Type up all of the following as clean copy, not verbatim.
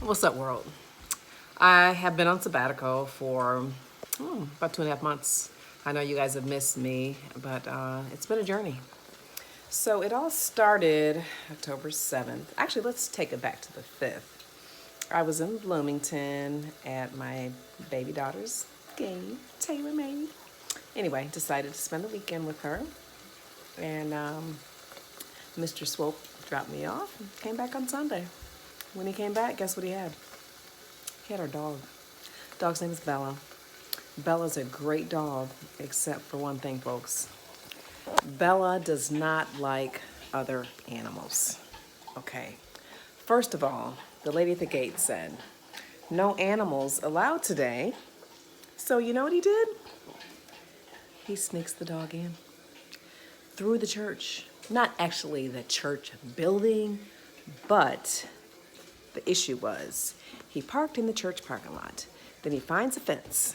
What's up, world? I have been on sabbatical for about 2.5 months. I know you guys have missed me, but it's been a journey. So it all started October 7th. Actually, let's take it back to the 5th. I was in Bloomington at my baby daughter's game, Taylor made. Anyway, decided to spend the weekend with her. And Mr. Swope dropped me off and came back on Sunday. When he came back, guess what he had? He had our dog. Dog's name is Bella. Bella's a great dog, except for one thing, folks. Bella does not like other animals. Okay. First of all, the lady at the gate said, no animals allowed today. So you know what he did? He sneaks the dog in through the church. Not actually the church building, but the issue was he parked in the church parking lot. Then he finds a fence,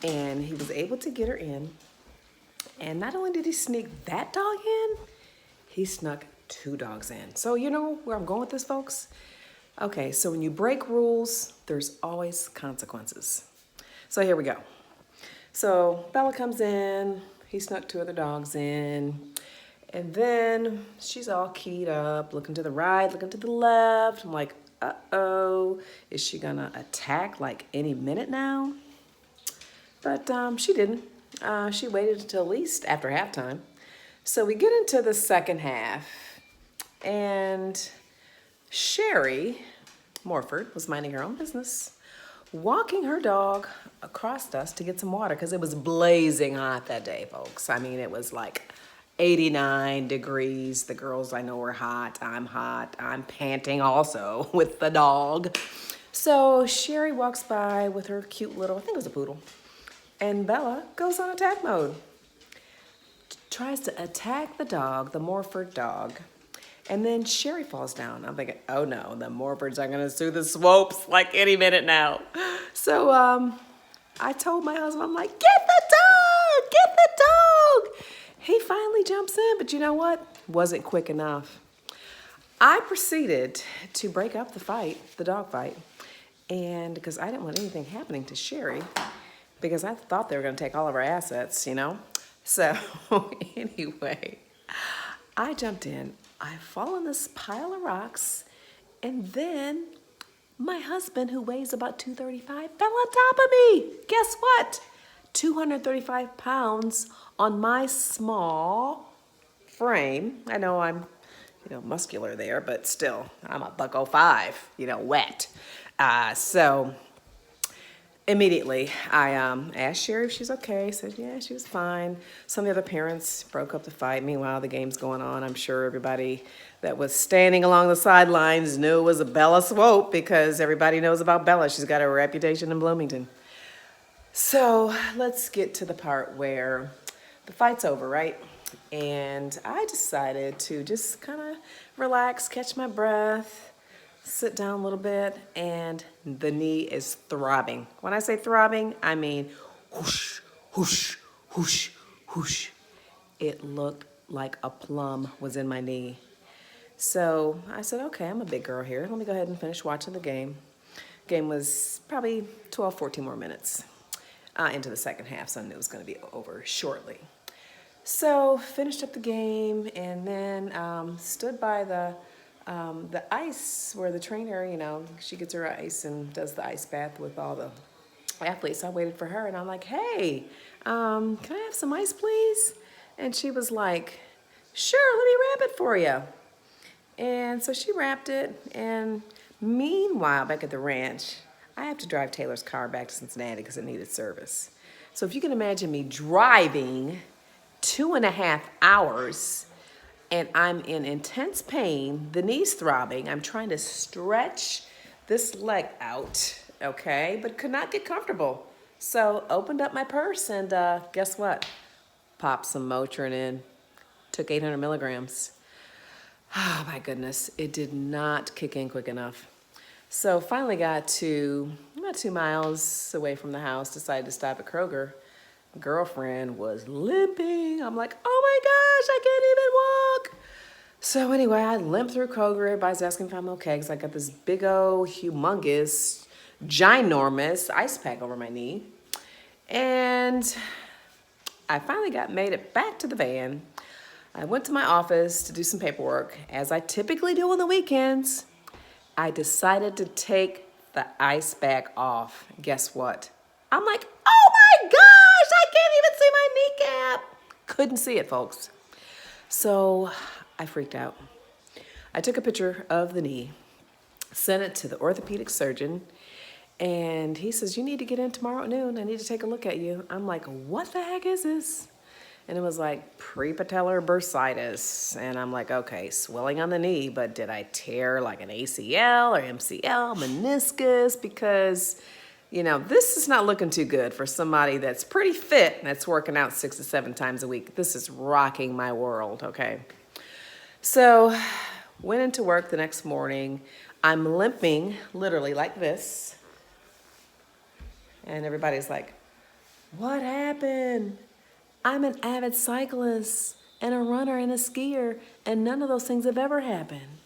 and he was able to get her in. And not only did he sneak that dog in, he snuck 2 dogs in. So you know where I'm going with this, folks? Okay, so when you break rules, there's always consequences. So here we go. So Bella comes in, he snuck 2 other dogs in, and then she's all keyed up, looking to the right, looking to the left. I'm like, uh-oh, is she gonna attack like any minute now? But she didn't. She waited until at least after halftime. So we get into the second half, and Sherry Morford was minding her own business, walking her dog across us to get some water because it was blazing hot that day, folks. I mean, it was like 89 degrees. The girls I know are hot. I'm panting also with the dog. So Sherry walks by with her cute little, I think it was a poodle, and Bella goes on attack mode. Tries to attack the dog, the Morford dog, and then Sherry falls down. I'm thinking, oh no, the Morfords are gonna sue the Swopes like any minute now. So I told my husband, I'm like, get the dog, get the dog. He finally jumps in, but you know what? Wasn't quick enough. I proceeded to break up the fight, the dog fight, and because I didn't want anything happening to Sherry, because I thought they were gonna take all of our assets, you know? So anyway, I jumped in, I fall in this pile of rocks, and then my husband, who weighs about 235, fell on top of me. Guess what? 235 pounds on my small frame. I know I'm, muscular there, but still, I'm a buck 05, wet. So immediately, I asked Sherry if she's okay. Said, yeah, she was fine. Some of the other parents broke up the fight. Meanwhile, the game's going on. I'm sure everybody that was standing along the sidelines knew it was a Bella Swope because everybody knows about Bella. She's got a reputation in Bloomington. So let's get to the part where the fight's over, right? And I decided to just kind of relax, catch my breath, sit down a little bit, and the knee is throbbing. When I say throbbing, I mean whoosh, whoosh, whoosh, whoosh. It looked like a plum was in my knee. So I said, okay, I'm a big girl here. Let me go ahead and finish watching the game. Game was probably 12, 14 more minutes into the second half, so I knew it was going to be over shortly. So finished up the game and then stood by the ice where the trainer, she gets her ice and does the ice bath with all the athletes. I waited for her and I'm like, hey, can I have some ice, please? And she was like, sure, let me wrap it for you. And so she wrapped it. And meanwhile, back at the ranch, I have to drive Taylor's car back to Cincinnati because it needed service. So if you can imagine me driving 2.5 hours and I'm in intense pain, the knee's throbbing, I'm trying to stretch this leg out, okay, but could not get comfortable. So opened up my purse and guess what? Popped some Motrin in, took 800 milligrams. Oh my goodness, it did not kick in quick enough. So finally got to about 2 miles away from the house, decided to stop at Kroger. Girlfriend was limping. I'm like, oh my gosh, I can't even walk. So anyway, I limped through Kroger. Everybody's asking if I'm okay because I got this big old, humongous, ginormous ice pack over my knee. And I finally made it back to the van. I went to my office to do some paperwork, as I typically do on the weekends. I decided to take the ice pack off. Guess what? I'm like, oh my gosh, I can't even see my kneecap. Couldn't see it, folks. So I freaked out. I took a picture of the knee, sent it to the orthopedic surgeon, and he says, you need to get in tomorrow at noon. I need to take a look at you. I'm like, what the heck is this? And it was like prepatellar bursitis. And I'm like, okay, swelling on the knee, but did I tear like an ACL or MCL, meniscus? Because, this is not looking too good for somebody that's pretty fit and that's working out 6 to 7 times a week. This is rocking my world, okay? So went into work the next morning. I'm limping literally like this. And everybody's like, what happened? I'm an avid cyclist and a runner and a skier, and none of those things have ever happened.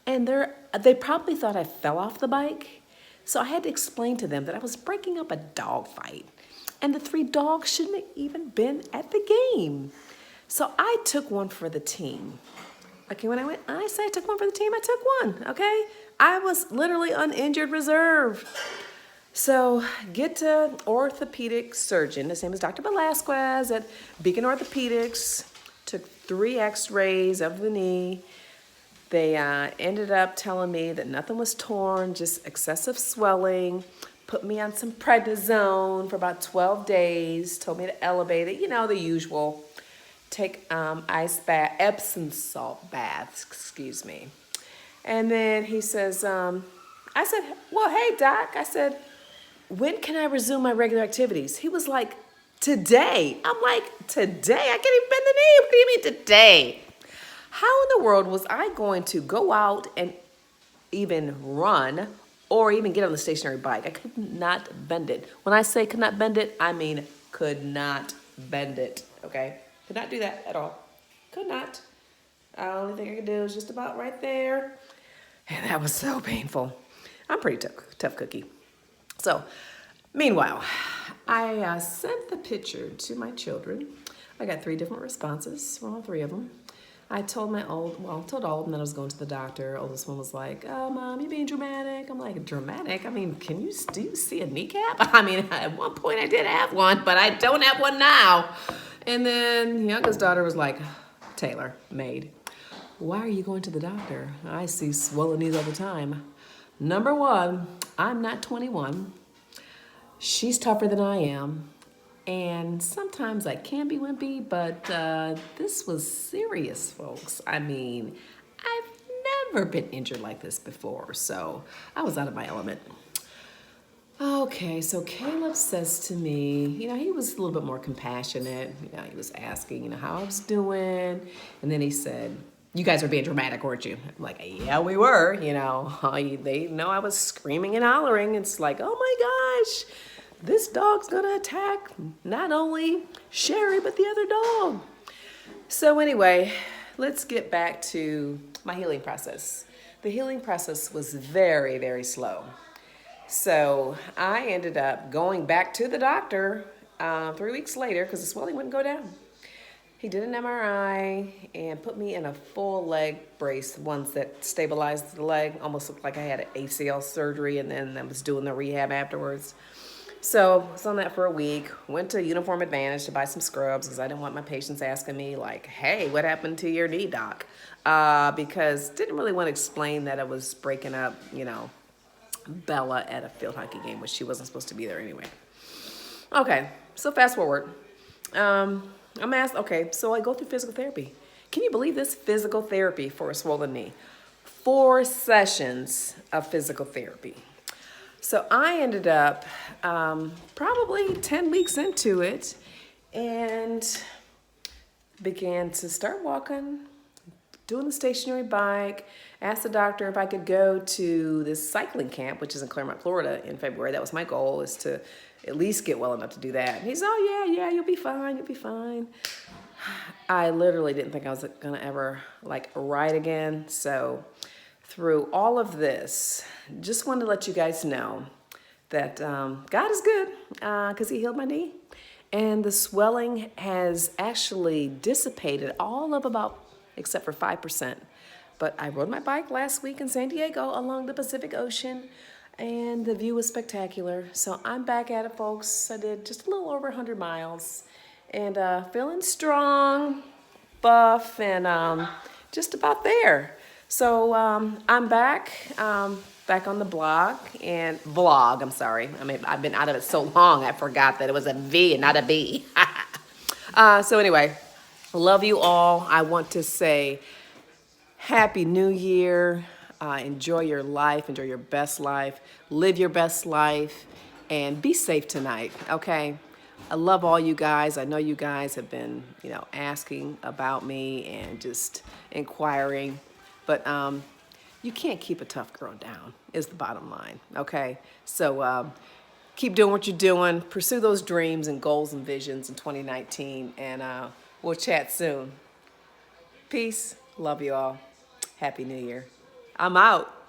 And they probably thought I fell off the bike. So I had to explain to them that I was breaking up a dog fight, and the 3 dogs shouldn't have even been at the game. So I took one for the team. Okay, when I say I took one for the team, I took one, okay? I was literally on injured reserve. So get to orthopedic surgeon. His name is Dr. Velasquez at Beacon Orthopedics. Took 3 x-rays of the knee. They ended up telling me that nothing was torn, just excessive swelling. Put me on some prednisone for about 12 days. Told me to elevate it, the usual. Take ice bath, Epsom salt baths, excuse me. And then he says, I said, well, hey, doc. I said, when can I resume my regular activities? He was like, today. I'm like, today? I can't even bend the knee. What do you mean today? How in the world was I going to go out and even run or even get on the stationary bike? I could not bend it. When I say could not bend it, I mean could not bend it, okay? Could not do that at all. Could not. The only thing I could do is just about right there. And that was so painful. I'm pretty tough cookie. So, meanwhile, I sent the picture to my children. I got 3 different responses from all 3 of them. I told told all of them that I was going to the doctor. Oldest one was like, oh, Mom, you're being dramatic. I'm like, dramatic? I mean, do you see a kneecap? I mean, at one point I did have one, but I don't have one now. And then youngest daughter was like, Taylor, maid, why are you going to the doctor? I see swollen knees all the time. Number 1, I'm not 21. She's tougher than I am. And sometimes I can be wimpy, but this was serious, folks. I mean, I've never been injured like this before, so I was out of my element. Okay, so Caleb says to me, he was a little bit more compassionate. He was asking, how I was doing. And then he said, you guys were being dramatic, weren't you? I'm like, yeah, we were, They know I was screaming and hollering. It's like, oh my gosh, this dog's gonna attack not only Sherry, but the other dog. So anyway, let's get back to my healing process. The healing process was very, very slow. So I ended up going back to the doctor 3 weeks later because the swelling wouldn't go down. He did an MRI and put me in a full leg brace, ones that stabilized the leg. Almost looked like I had an ACL surgery, and then I was doing the rehab afterwards. So I was on that for a week. Went to Uniform Advantage to buy some scrubs because I didn't want my patients asking me like, hey, what happened to your knee, doc? Because didn't really want to explain that I was breaking up, Bella at a field hockey game, which she wasn't supposed to be there anyway. Okay, so fast forward. I'm asked, okay, so I go through physical therapy. Can you believe this? Physical therapy for a swollen knee. 4 sessions of physical therapy. So I ended up probably 10 weeks into it and began to start walking, doing the stationary bike. Asked the doctor if I could go to this cycling camp, which is in Claremont, Florida in February. That was my goal, is to at least get well enough to do that. And he said, oh, yeah, you'll be fine. I literally didn't think I was gonna ever like write again. So through all of this, just wanted to let you guys know that God is good because He healed my knee. And the swelling has actually dissipated all of about, except for 5%. But I rode my bike last week in San Diego along the Pacific Ocean, and the view was spectacular. So I'm back at it, folks. I did just a little over 100 miles, and feeling strong, buff, and just about there. So I'm back on the blog and vlog. I'm sorry. I mean, I've been out of it so long, I forgot that it was a V and not a B. So anyway, love you all. I want to say Happy New Year. Enjoy your life. Enjoy your best life. Live your best life. And be safe tonight, okay? I love all you guys. I know you guys have been, asking about me and just inquiring. But you can't keep a tough girl down, is the bottom line, okay? So keep doing what you're doing. Pursue those dreams and goals and visions in 2019. And we'll chat soon. Peace. Love you all. Happy New Year. I'm out.